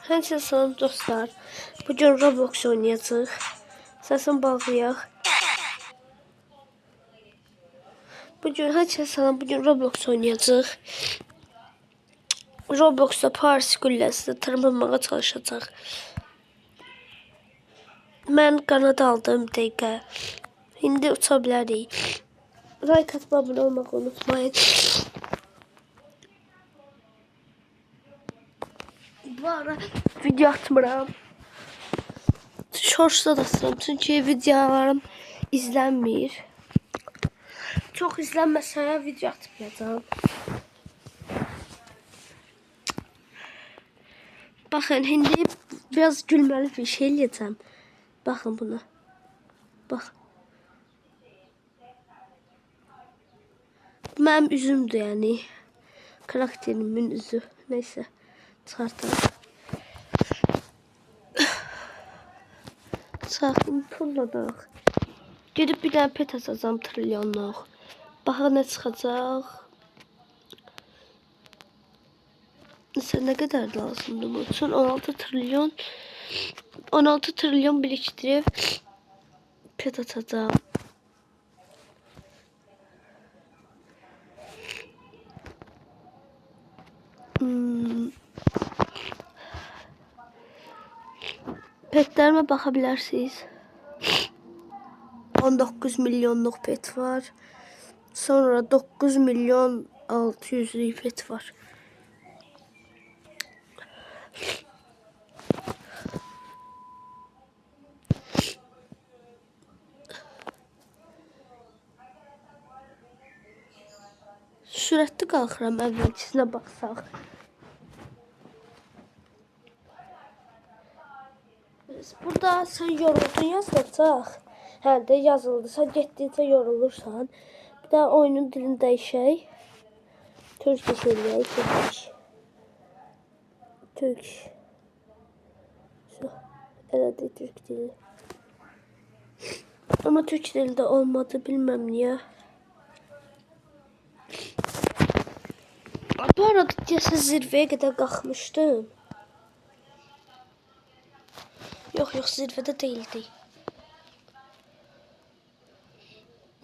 Həmçinin salam dostlar. Bugün Roblox oynayacağıq. Səsini bağlayaq. Bugün Roblox oynayacağıq. Robloxda Paris qülləsini tırmanmağa çalışacaq. Mən qanad aldım dəqiqə. İndi uça bilərik. Like atıb abunə olmağı unutmayın. Bu ara video atmıram. Shorts'da da atıram çünkü videolarım izlənmir. Çox izlənməsə video atmayacağım. Baxın, indi biraz gülməli bir şey eləyəcəm. Baxın buna. Bax. Mənim üzümdür yəni. Karakterimin üzü. Neyse. Çıxartalım. Sakin pulladıq. Gedib bir dənə pet açacağım trilyonluq. Baxın nə çıxacaq. Nəsə nə qədər lazımdır bu üçün? 16 trilyon birikdirib pet açacağım. Petlerime baxa bilərsiniz. 19 milyonluq pet var. Sonra 9 milyon 600'lük pet var. Sürətli qalxıram əvvəlkisinə baxsaq. Burada sən yoruldun yazacaq. Hə də yazıldı. Sən getdikcə yorulursan. Bir də oyunun dilini dəyişək. Türkçə eləyək. Türk. Elədi Türk dili. Ama Türk dilində olmadı, bilməm niyə. Bu arada deyəsən zirvəyə qədər qalxmışdım. Yox, zirvədə değildi.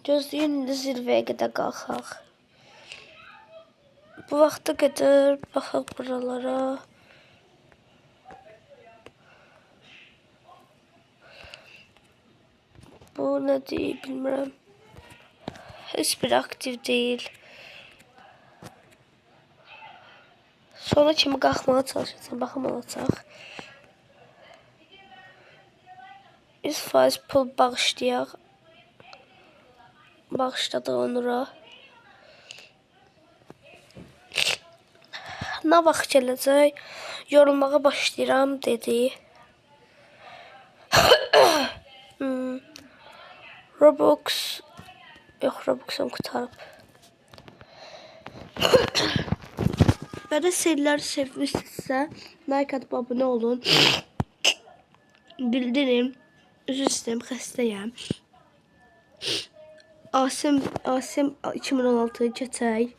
Gözləyin, indi zirvəyə qədər qalxaq. Bu vaxta qədər baxaq buralara. Bu nədir, bilmirəm. Heç bir aktiv deyil. Sonra kimi qalxmağa çalışacağım, baxım olacaq. 100% pul bağışlayaq. Bağışladıq onlara. Nə vaxt gələcək? Yorulmağa başlayıram dedi. Roblox. Yox, Roblox'um qutarıb. Belə seriləri sevmişsinizsə, like atıb abunə olun. Bildirim. Üzr istəyirəm, xəstəyəm. Asim 2016'yı keçək.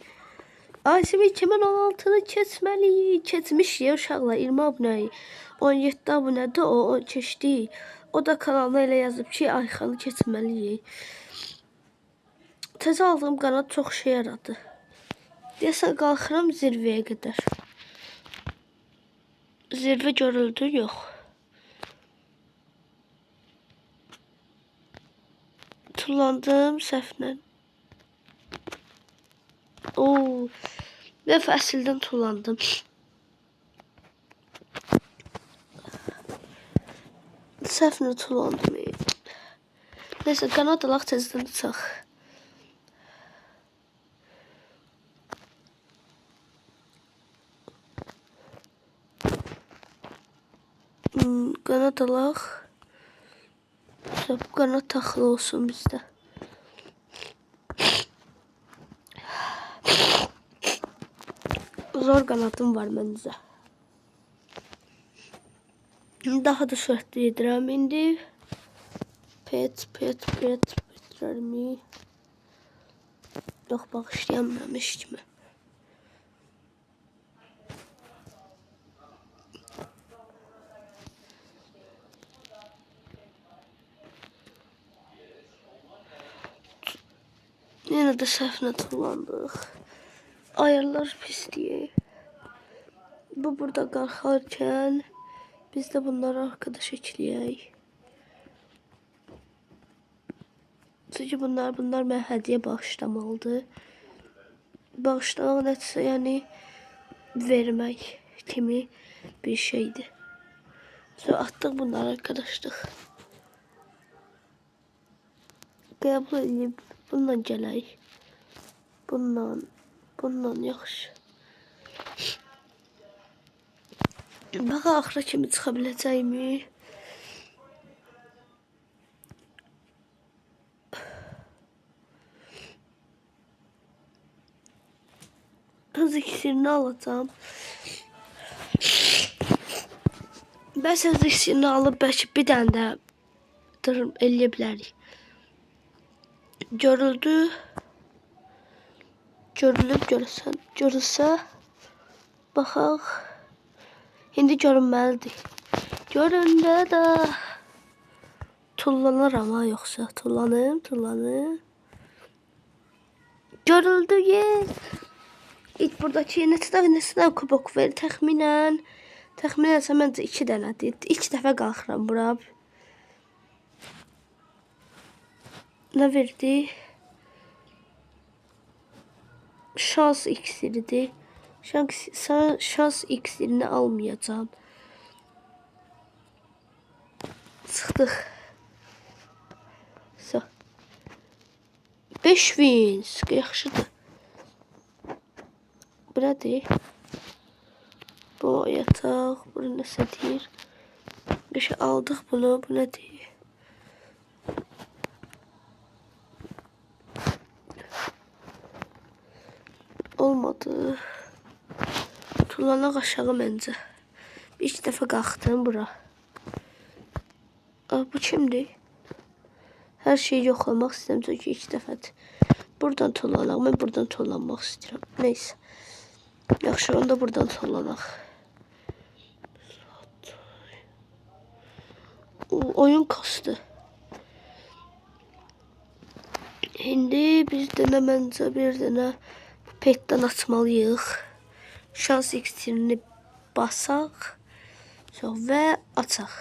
Asim 2016'nı keçməliyik. Keçmişik uşaqlar, 20 abunəyi. 17 abunədə o keçdi. O da kanalına elə yazıb ki, Ayxanı keçməliyik. Təzə aldığım qanad çox şey yaradı. Deyəsən qalxıram zirvəyə qədər. Zirvə görüldü, yox. Tullandım səhvlə. Və fəsildən tullandım. Səhvlə tullandım. Neysə, qanad alaq tezdən çıxaq. Qanad alaq. Bu qanad taxılı olsun bizdə. Zor qanadım var məncə. Daha da sürətli edirəm indi. Petlərimi. Yox, bağışlayanmamış kimi. Burada səhvlə tullandıq. Ayarlar pisliyi. Bu burada qalxarkən biz də bunları arkadaş ekləyək. Çünki bunlar mənə hədiyyə bağışlamalıdır. Bağışlamaq nəticə, yəni vermək kimi bir şeydir. Sonra atdıq bunları arkadaşlıq. Qəbul edib bununla gələk. Bununla yaxşı. Bax, axıra kimi çıxa biləcəkmi? Hız iksirini alacağım. Bəs hız iksirini alıb bəlkə bir dənə də eləyə bilərik. Görülüb görülsə, baxaq. İndi görünməlidir. Göründə də tullanır ama yoxsa tullanır. Görüldü yer. İlk buradakı neçədən kubok verir təxminən. Təxminən məncə 2 dənədir. 2 dəfə qalxıram bura. Nə verdi? Şans iksiridir. Şans iksirini almayacağım. Çıxdıq. 5 wins. Yaxşıdır. Bu nədir? Bu yataq. Bu nəsə deyir? Bir şey aldıq bunu. Bu nədir? Olmadı. Tullanaq aşağı məncə. Bir iki dəfə qalxdım bura. Bu kimdir? Hər şeyi yoxlamaq istəyirəm. Çünki 2 dəfədir. Buradan tullanaq. Mən buradan tullanmaq istəyirəm. Neysə. Yaxşı, onda buradan tullanaq. Oyun kastı. İndi biz dənə məncə bir dənə petdən açmalıyıq. Şans iksirini basaq və açaq.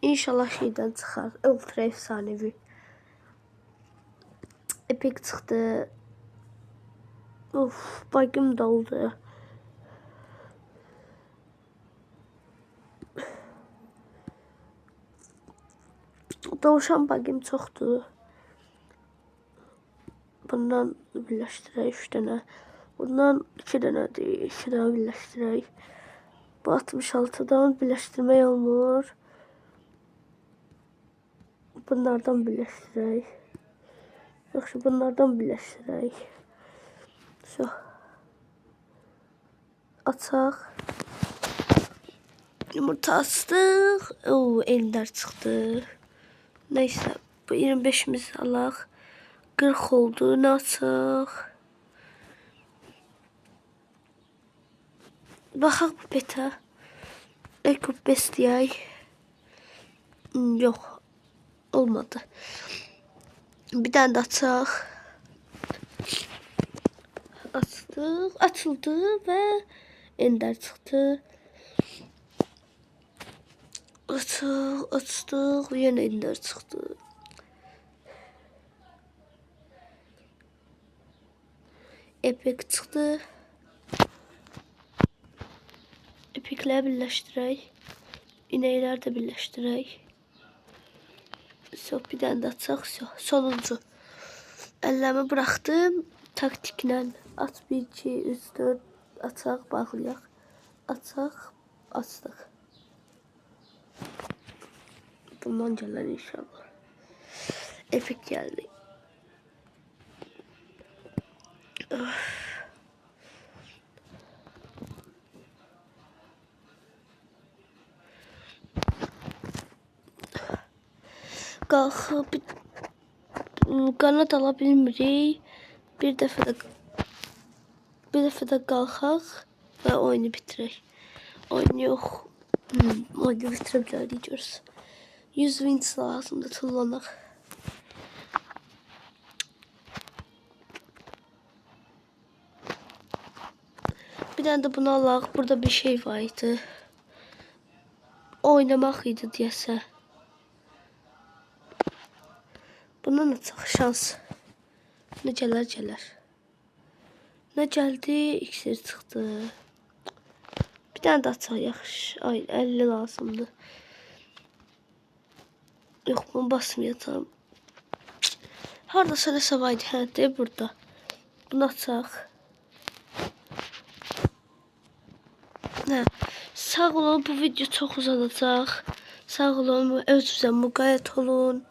İnşallah şeydən çıxar. Ultra efsanevi. Epik çıxdı. Of, bagım doldu. Dovşan bagım çoxdur. Bundan birləşdirək 3 dənə. Bundan 2 dənədir. 2 dənə birləşdirək. Bu 66'dan birləşdirmək olmur. Bunlardan birləşdirək. Yaxşı, bunlardan birləşdirək. Açaq. Yumurta açdıq. Ender çıxdı. Neyse, bu 25'imizi alaq. 40 oldu. Nə açaq? Baxaq bu betə. Ekop bestiyək. Yox. Olmadı. Bir tane de açaq. Açdıq. Açıldı və ender çıxdı. Açdıq. Yenə ender çıxdı. Epik çıxdı. Epikləri birləşdirək. İnəkləri də birləşdirək. Bir dənə də açaq. Sonuncu. Əllərimi bıraxdım. Taktiklə. At 1, 2, 3, 4. Açaq, bağlayaq. Açaq, açdıq. Bundan gələr inşallah. Epik gəldi. Qalxıb qanat ala bilmirik. Bir dəfə də qalxaq və oyunu bitirək. Oyun yox. Oyunu bitirə bilərik görürüz. 100 wins lazımdır tullanaq. dənə də bunu alaq. Burada bir şey var idi. Oynamaq idi deyəsə. Bundan açaq şans. Ne gələr. Ne gəldi? İksir çıxdı. Bir dənə də açaq yaxşı. Ay 50 lazımdır. Yox bunu basmayacağım. Haradasa nəsə var idi. Hə, de burada. Bunu açaq. Hə. Sağ olun, bu video çox uzanacaq. Sağ olun, özünüzə müqayət olun.